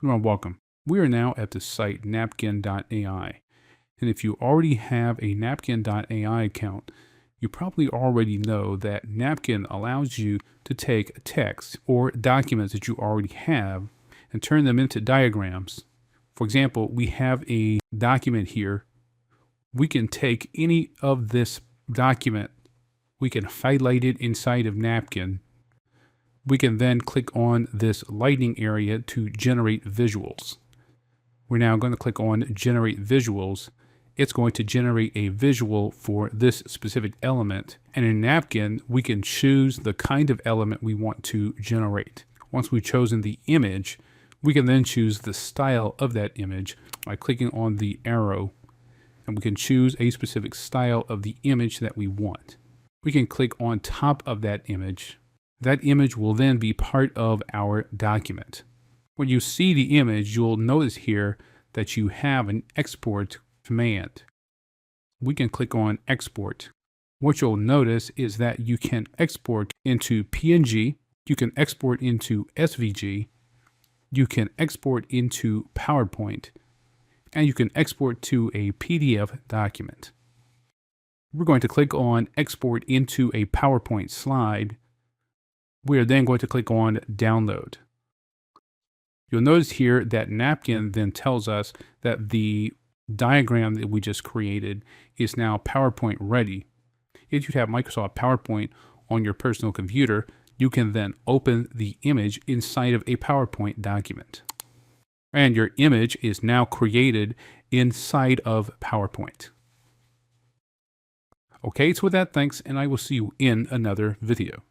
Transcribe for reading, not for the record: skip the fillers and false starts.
Well, welcome. We are now at the site Napkin.ai. And if you already have a Napkin.ai account, you probably already know that Napkin allows you to take text or documents that you already have and turn them into diagrams. For example, we have a document here. We can take any of this document, we can highlight it inside of Napkin. We can then click on this lighting area to generate visuals. We're now going to click on generate visuals. It's going to generate a visual for this specific element. And in Napkin, we can choose the kind of element we want to generate. Once we've chosen the image, we can then choose the style of that image by clicking on the arrow. And we can choose a specific style of the image that we want. We can click on top of that image. That image will then be part of our document. When you see the image, you'll notice here that you have an export command. We can click on export. What you'll notice is that you can export into PNG, you can export into SVG, you can export into PowerPoint, and you can export to a PDF document. We're going to click on export into a PowerPoint slide. We are then going to click on download. You'll notice here that Napkin then tells us that the diagram that we just created is now PowerPoint ready. If you have Microsoft PowerPoint on your personal computer, you can then open the image inside of a PowerPoint document. And your image is now created inside of PowerPoint. Okay, so with that, thanks, and I will see you in another video.